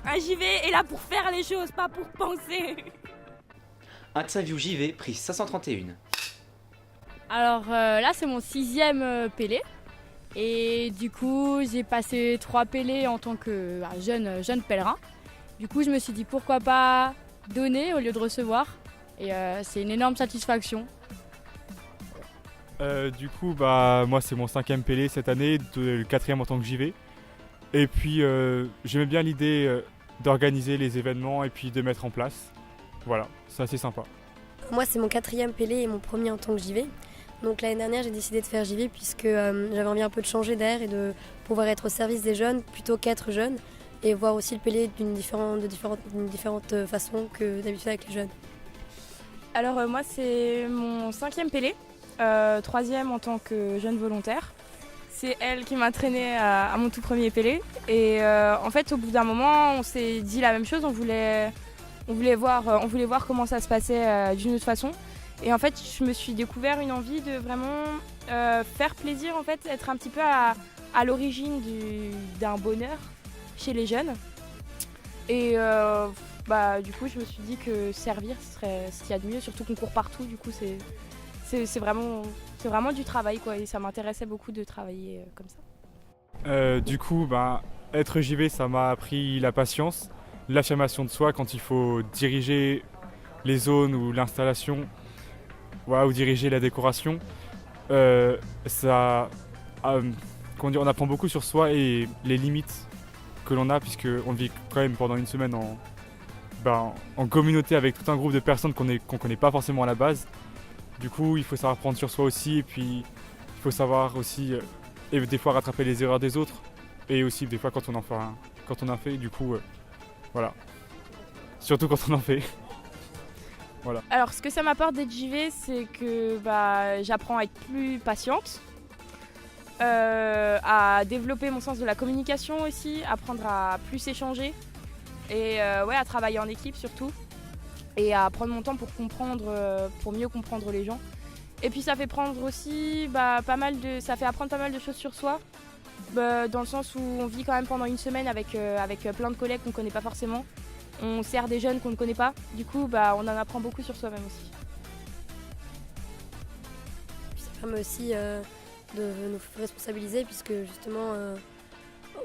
Un JV est là pour faire les choses, pas pour penser. Interview JV, prise 531. Alors là, c'est mon 6e Pélé. Et du coup, j'ai passé 3 Pélés en tant que jeune pèlerin. Du coup, je me suis dit pourquoi pas donner au lieu de recevoir. Et c'est une énorme satisfaction. Du coup, moi c'est mon 5e Pélé cette année, le 4e en tant que JV. Et puis j'aimais bien l'idée d'organiser les événements et puis de mettre en place. Voilà, c'est assez sympa. Moi c'est mon 4e Pélé et mon premier en tant que JV. Donc l'année dernière j'ai décidé de faire JV puisque j'avais envie un peu de changer d'air et de pouvoir être au service des jeunes plutôt qu'être jeune. Et voir aussi le Pélé d'une différente façon que d'habitude avec les jeunes. Alors moi c'est mon 5e Pélé, 3e en tant que jeune volontaire. C'est elle qui m'a traînée à mon tout premier Pélé. Et en fait au bout d'un moment on s'est dit la même chose, on voulait voir comment ça se passait d'une autre façon. Et en fait je me suis découvert une envie de vraiment faire plaisir, en fait, être un petit peu à l'origine d'un bonheur chez les jeunes. Et du coup je me suis dit que servir ce serait ce qu'il y a de mieux, surtout qu'on court partout, du coup c'est vraiment du travail quoi, et ça m'intéressait beaucoup de travailler comme ça. Du coup, être JV, ça m'a appris la patience, l'affirmation de soi quand il faut diriger les zones ou l'installation, ou diriger la décoration. On apprend beaucoup sur soi et les limites que l'on a, puisqu'on vit quand même pendant une semaine en communauté avec tout un groupe de personnes qu'on ne connaît pas forcément à la base. Du coup, il faut savoir prendre sur soi aussi, et puis il faut savoir aussi et des fois rattraper les erreurs des autres, et aussi des fois quand on en fait, du coup, voilà. Surtout quand on en fait. Voilà. Alors ce que ça m'apporte d'être JV, c'est que j'apprends à être plus patiente, à développer mon sens de la communication aussi, apprendre à plus échanger et à travailler en équipe surtout, et à prendre mon temps pour mieux comprendre les gens. Et puis ça fait prendre aussi ça fait apprendre pas mal de choses sur soi, dans le sens où on vit quand même pendant une semaine avec plein de collègues qu'on ne connaît pas forcément. On sert des jeunes qu'on ne connaît pas, du coup on en apprend beaucoup sur soi-même aussi. Ça permet aussi de nous responsabiliser, puisque justement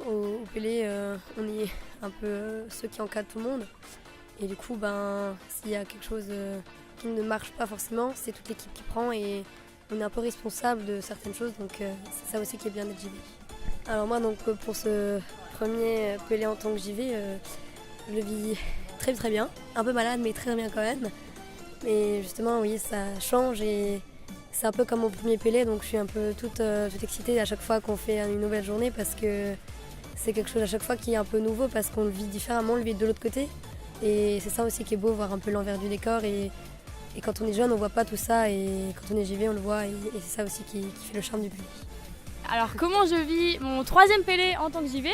au Pélé on est un peu ceux qui encadrent tout le monde. Et du coup s'il y a quelque chose qui ne marche pas forcément, c'est toute l'équipe qui prend et on est un peu responsable de certaines choses, donc c'est ça aussi qui est bien d'être JV. Alors moi pour ce premier Pélé en tant que JV, je le vis très très bien, un peu malade mais très bien quand même. Mais justement oui, ça change et c'est un peu comme mon premier Pélé, donc je suis un peu toute excitée à chaque fois qu'on fait une nouvelle journée, parce que c'est quelque chose à chaque fois qui est un peu nouveau, parce qu'on le vit différemment, on le vit de l'autre côté. Et c'est ça aussi qui est beau, voir un peu l'envers du décor, et quand on est jeune on voit pas tout ça, et quand on est JV on le voit, et c'est ça aussi qui fait le charme du Pélé. Alors comment je vis mon 3e Pélé en tant que JV ?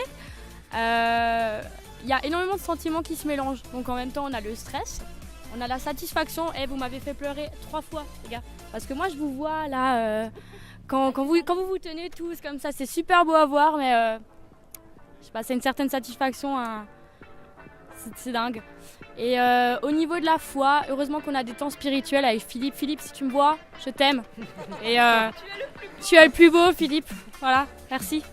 Il y a énormément de sentiments qui se mélangent. Donc en même temps on a le stress, on a la satisfaction. Vous m'avez fait pleurer 3 fois les gars, parce que moi je vous vois là quand vous tenez tous comme ça, c'est super beau à voir, mais je sais pas, c'est une certaine satisfaction, hein. C'est dingue. Et au niveau de la foi, heureusement qu'on a des temps spirituels avec Philippe. Philippe, si tu me vois, je t'aime. Et tu es le plus beau, Philippe. Voilà, merci.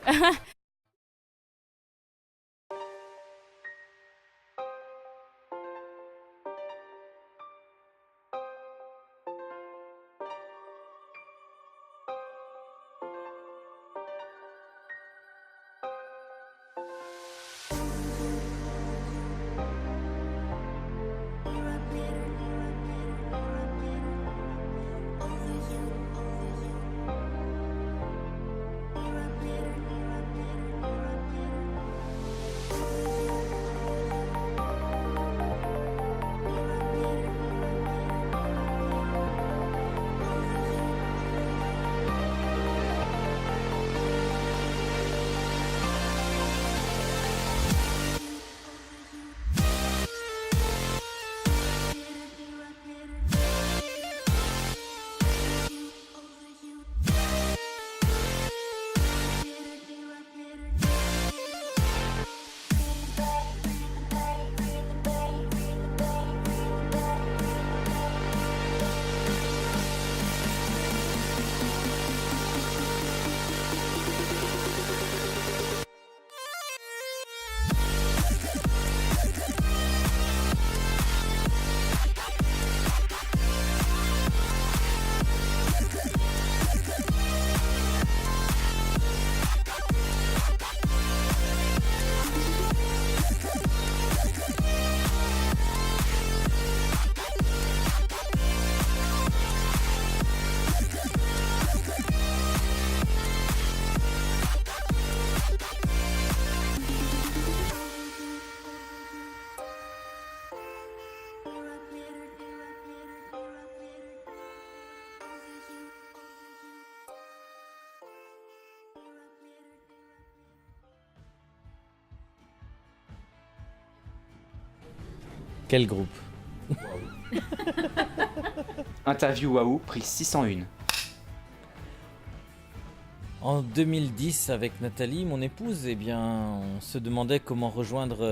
Quel groupe? Interview Waouh, prix 601. En 2010, avec Nathalie, mon épouse, eh bien, on se demandait comment rejoindre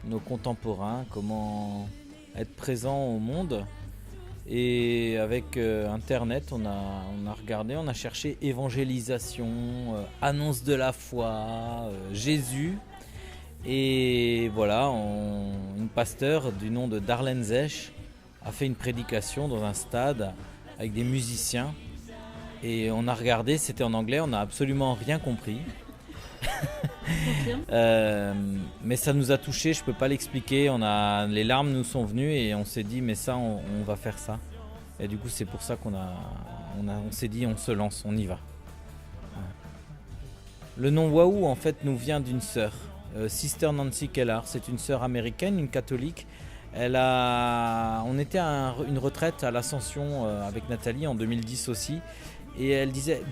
nos contemporains, comment être présent au monde. Et avec Internet, on a regardé, on a cherché évangélisation, annonce de la foi, Jésus. Et voilà, une pasteur du nom de Darlene Zech a fait une prédication dans un stade avec des musiciens. Et on a regardé, c'était en anglais, on n'a absolument rien compris. Mais ça nous a touchés, je peux pas l'expliquer. Les larmes nous sont venues et on s'est dit mais ça on va faire ça. Et du coup c'est pour ça on s'est dit on se lance, on y va. Le nom Waouh en fait nous vient d'une sœur, Sister Nancy Keller. C'est une sœur américaine, une catholique. On était à une retraite à l'Ascension avec Nathalie en 2010 aussi. Et elle disait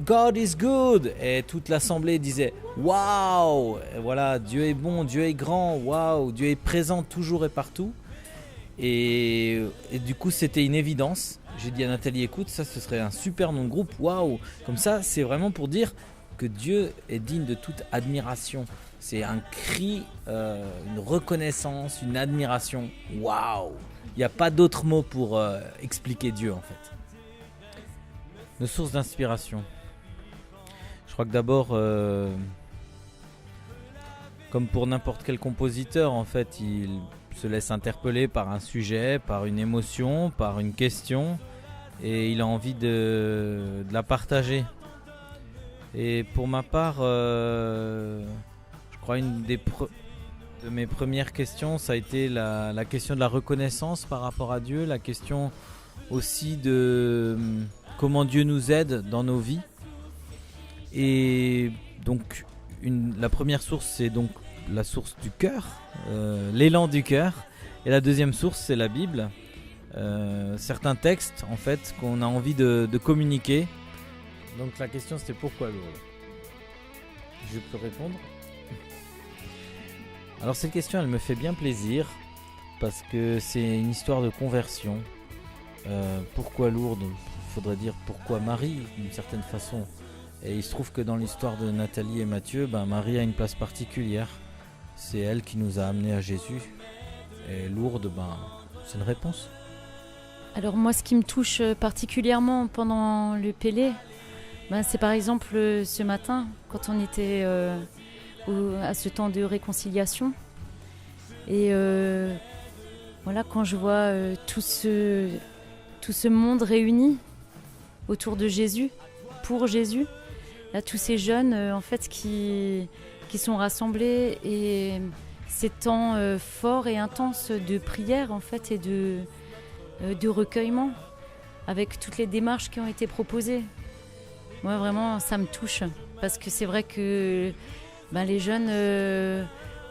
God is good, et toute l'assemblée disait waouh, voilà, Dieu est bon, Dieu est grand, waouh, Dieu est présent toujours et partout. Et du coup c'était une évidence. J'ai dit à Nathalie écoute, ça ce serait un super nom de groupe, waouh. Comme ça c'est vraiment pour dire que Dieu est digne de toute admiration. C'est un cri, une reconnaissance, une admiration, waouh. Il n'y a pas d'autre mot pour expliquer Dieu en fait. Nos sources d'inspiration. Je crois que d'abord, comme pour n'importe quel compositeur, en fait, il se laisse interpeller par un sujet, par une émotion, par une question, et il a envie de la partager. Et pour ma part, je crois une de mes premières questions, ça a été la question de la reconnaissance par rapport à Dieu, la question aussi de comment Dieu nous aide dans nos vies. Et donc la première source c'est donc la source du cœur, l'élan du cœur. Et la deuxième source c'est la Bible, certains textes en fait qu'on a envie de communiquer. Donc la question c'était pourquoi Lourdes? Je peux répondre. Alors cette question elle me fait bien plaisir parce que c'est une histoire de conversion. Pourquoi Lourdes? Il faudrait dire pourquoi Marie d'une certaine façon. Et il se trouve que dans l'histoire de Nathalie et Mathieu, Marie a une place particulière. C'est elle qui nous a amenés à Jésus. Et Lourdes, c'est une réponse. Alors moi ce qui me touche particulièrement pendant le Pélé, c'est par exemple ce matin quand on était à ce temps de réconciliation. Et voilà, quand je vois tout ce monde réuni autour de Jésus, pour Jésus, là tous ces jeunes en fait qui sont rassemblés, et ces temps forts et intenses de prière en fait et de recueillement avec toutes les démarches qui ont été proposées. Moi vraiment ça me touche parce que c'est vrai que les jeunes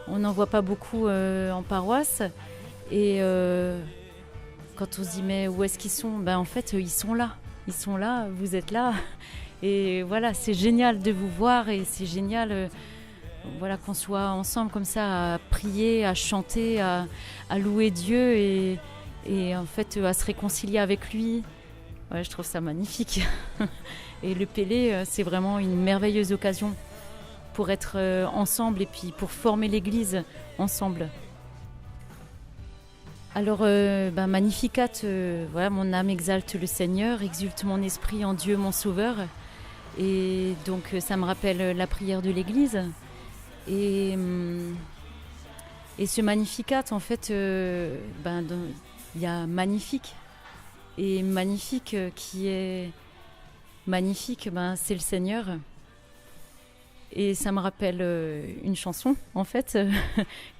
on n'en voit pas beaucoup en paroisse, et quand on se dit mais où est-ce qu'ils sont, en fait ils sont là, vous êtes là, et voilà, c'est génial de vous voir, et c'est génial voilà, qu'on soit ensemble comme ça à prier, à chanter, à louer Dieu, et en fait à se réconcilier avec lui. Ouais, je trouve ça magnifique. Et le Pélé, c'est vraiment une merveilleuse occasion pour être ensemble et puis pour former l'Église ensemble. Alors, Magnificat, voilà, mon âme exalte le Seigneur, exulte mon esprit en Dieu mon Sauveur. Et donc, ça me rappelle la prière de l'Église. Et ce Magnificat, en fait, il y a magnifique. Et magnifique qui est magnifique, c'est le Seigneur. Et ça me rappelle une chanson, en fait,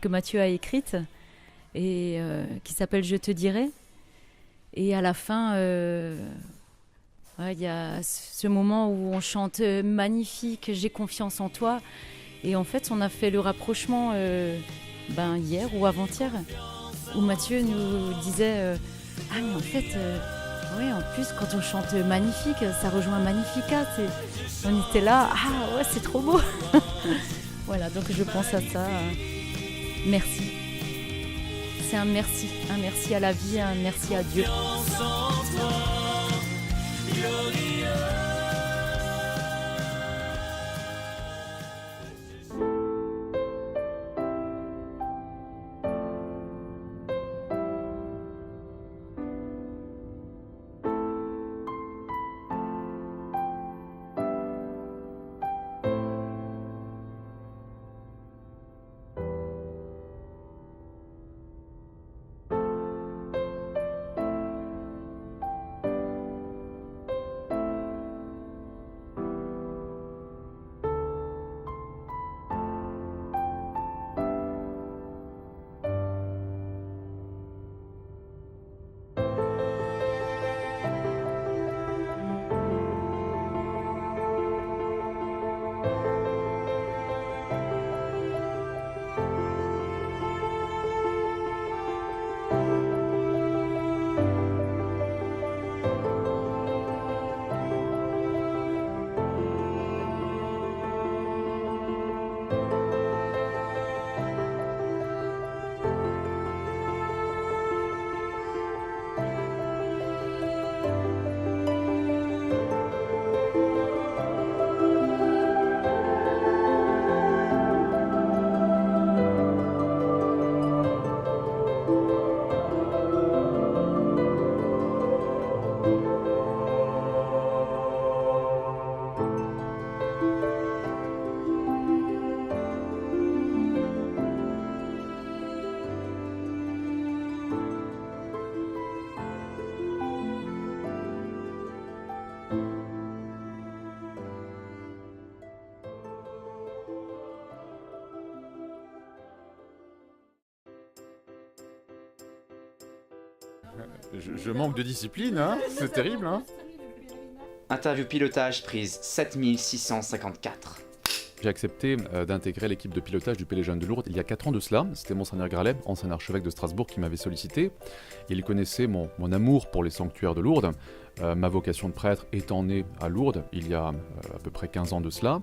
que Mathieu a écrite, et qui s'appelle « Je te dirai ». Et à la fin, il y a ce moment où on chante « Magnifique, j'ai confiance en toi ». Et en fait, on a fait le rapprochement hier ou avant-hier, où Mathieu nous disait « Ah, mais en fait, en plus, quand on chante Magnifique, ça rejoint Magnificat. » On était là, ah ouais, c'est trop beau. Voilà, donc je pense à ça. Merci. c'est un merci à la vie, un merci à Dieu. Je manque de discipline, hein, c'est terrible. Hein. Interview pilotage prise 7654. J'ai accepté d'intégrer l'équipe de pilotage du Pélé Jeunes de Lourdes il y a 4 ans de cela. C'était Monseigneur Gralet, ancien archevêque de Strasbourg, qui m'avait sollicité. Il connaissait mon amour pour les sanctuaires de Lourdes. Ma vocation de prêtre étant née à Lourdes il y a à peu près 15 ans de cela.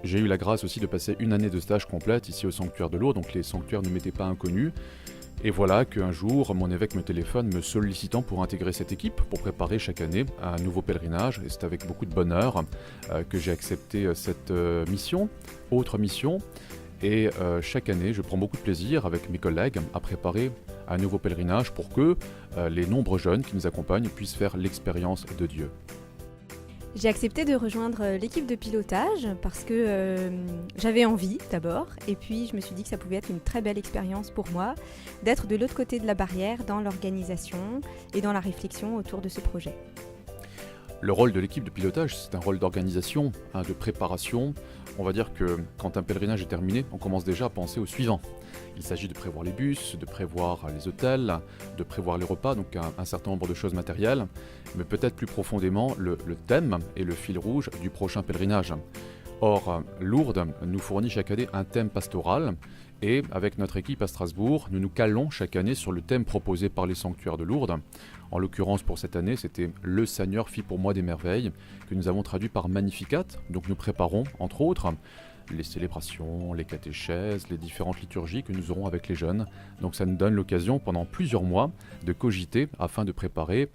J'ai eu la grâce aussi de passer une année de stage complète ici au sanctuaire de Lourdes, donc les sanctuaires ne m'étaient pas inconnus. Et voilà qu'un jour, mon évêque me téléphone me sollicitant pour intégrer cette équipe, pour préparer chaque année un nouveau pèlerinage. Et c'est avec beaucoup de bonheur que j'ai accepté cette mission, autre mission. Et chaque année, je prends beaucoup de plaisir avec mes collègues à préparer un nouveau pèlerinage pour que les nombreux jeunes qui nous accompagnent puissent faire l'expérience de Dieu. J'ai accepté de rejoindre l'équipe de pilotage parce que j'avais envie d'abord, et puis je me suis dit que ça pouvait être une très belle expérience pour moi d'être de l'autre côté de la barrière dans l'organisation et dans la réflexion autour de ce projet. Le rôle de l'équipe de pilotage, c'est un rôle d'organisation, de préparation. On va dire que quand un pèlerinage est terminé, on commence déjà à penser au suivant. Il s'agit de prévoir les bus, de prévoir les hôtels, de prévoir les repas, donc un certain nombre de choses matérielles, mais peut-être plus profondément le thème et le fil rouge du prochain pèlerinage. Or, Lourdes nous fournit chaque année un thème pastoral, et avec notre équipe à Strasbourg, nous nous calons chaque année sur le thème proposé par les sanctuaires de Lourdes. En l'occurrence, pour cette année, c'était « Le Seigneur fit pour moi des merveilles » que nous avons traduit par Magnificat. Donc nous préparons, entre autres, les célébrations, les catéchèses, les différentes liturgies que nous aurons avec les jeunes. Donc ça nous donne l'occasion, pendant plusieurs mois, de cogiter afin de préparer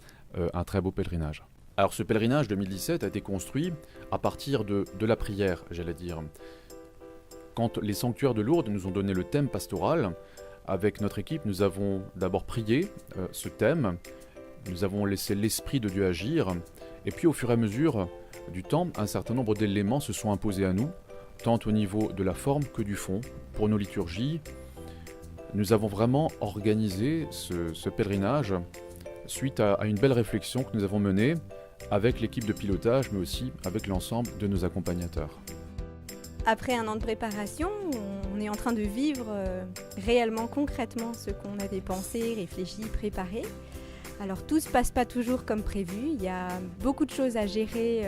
un très beau pèlerinage. Alors ce pèlerinage 2017 a été construit à partir de la prière, j'allais dire. Quand les sanctuaires de Lourdes nous ont donné le thème pastoral, avec notre équipe, nous avons d'abord prié ce thème, nous avons laissé l'Esprit de Dieu agir, et puis au fur et à mesure du temps, un certain nombre d'éléments se sont imposés à nous, tant au niveau de la forme que du fond. Pour nos liturgies, nous avons vraiment organisé ce pèlerinage suite à une belle réflexion que nous avons menée avec l'équipe de pilotage, mais aussi avec l'ensemble de nos accompagnateurs. Après un an de préparation, on est en train de vivre réellement, concrètement ce qu'on avait pensé, réfléchi, préparé. Alors tout ne se passe pas toujours comme prévu, il y a beaucoup de choses à gérer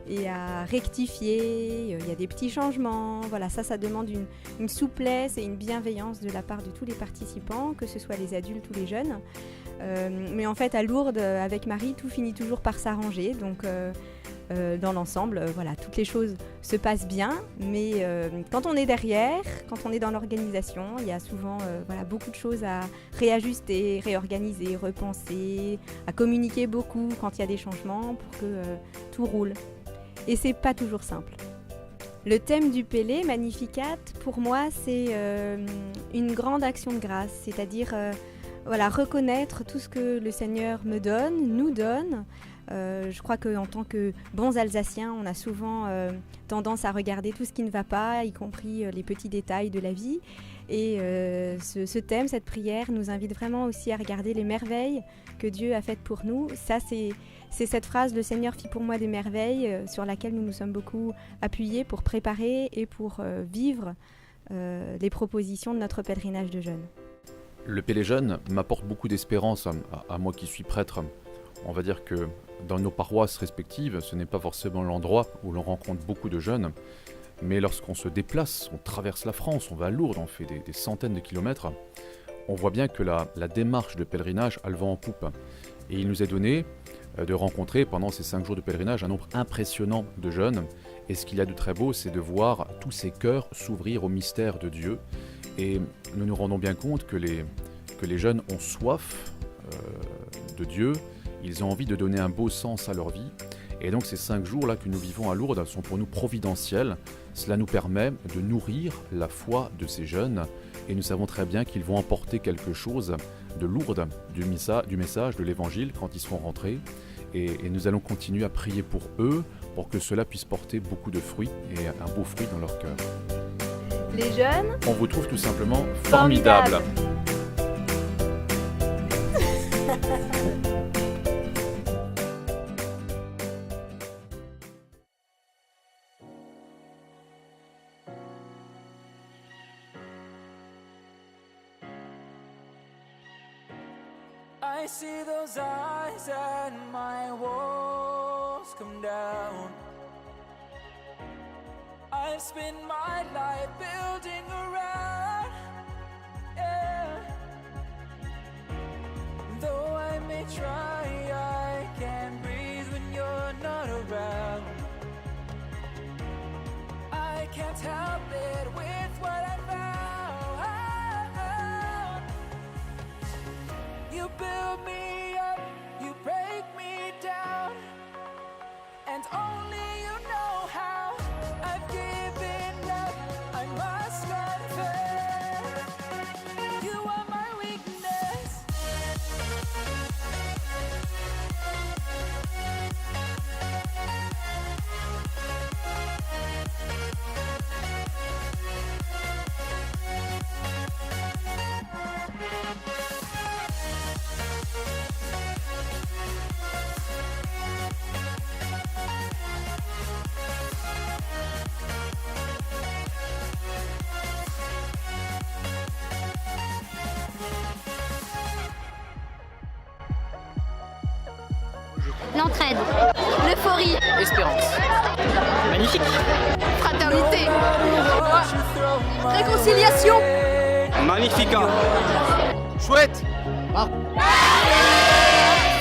et à rectifier, il y a des petits changements, voilà, ça demande une souplesse et une bienveillance de la part de tous les participants, que ce soit les adultes ou les jeunes. Mais en fait à Lourdes, avec Marie, tout finit toujours par s'arranger, donc dans l'ensemble, voilà, toutes les choses se passent bien, mais quand on est derrière, quand on est dans l'organisation, il y a souvent voilà, beaucoup de choses à réajuster, réorganiser, repenser, à communiquer beaucoup quand il y a des changements pour que tout roule. Et c'est pas toujours simple. Le thème du Pélé, Magnificat, pour moi, c'est une grande action de grâce, c'est-à-dire voilà, reconnaître tout ce que le Seigneur me donne, nous donne. Je crois qu'en tant que bons Alsaciens, on a souvent tendance à regarder tout ce qui ne va pas, y compris les petits détails de la vie. Et ce thème, cette prière, nous invite vraiment aussi à regarder les merveilles que Dieu a faites pour nous. Ça, c'est cette phrase « Le Seigneur fit pour moi des merveilles » sur laquelle nous nous sommes beaucoup appuyés pour préparer et pour vivre les propositions de notre pèlerinage de jeûne. Le Pélé Jeune m'apporte beaucoup d'espérance à moi qui suis prêtre. On va dire que dans nos paroisses respectives, ce n'est pas forcément l'endroit où l'on rencontre beaucoup de jeunes, mais lorsqu'on se déplace, on traverse la France, on va à Lourdes, on fait des centaines de kilomètres, on voit bien que la démarche de pèlerinage a le vent en poupe. Et il nous est donné de rencontrer pendant ces 5 jours de pèlerinage un nombre impressionnant de jeunes. Et ce qu'il y a de très beau, c'est de voir tous ces cœurs s'ouvrir au mystère de Dieu. Et nous nous rendons bien compte que les jeunes ont soif de Dieu. Ils ont envie de donner un beau sens à leur vie. Et donc ces 5 jours-là que nous vivons à Lourdes sont pour nous providentiels. Cela nous permet de nourrir la foi de ces jeunes. Et nous savons très bien qu'ils vont emporter quelque chose de Lourdes, du message, de l'Évangile quand ils seront rentrés. Et nous allons continuer à prier pour eux, pour que cela puisse porter beaucoup de fruits et un beau fruit dans leur cœur. Les jeunes, on vous trouve tout simplement formidable. I see those eyes and my walls come down. I've spent my life building around, yeah. Though I may try, I can't breathe when you're not around. I can't help it with what I found. You build me up, you break me down, and only you know how. I've given up, I must confess. You are my weakness. L'entraide, l'euphorie, espérance, magnifique, fraternité, réconciliation, magnifica, chouette. Ah.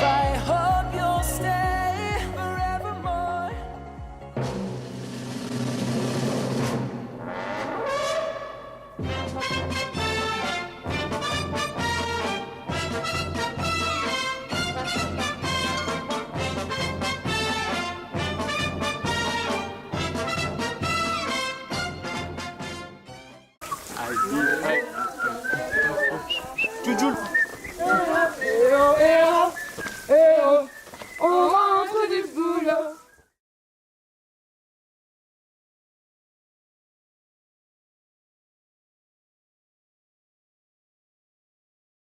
I hope you'll stay forevermore. I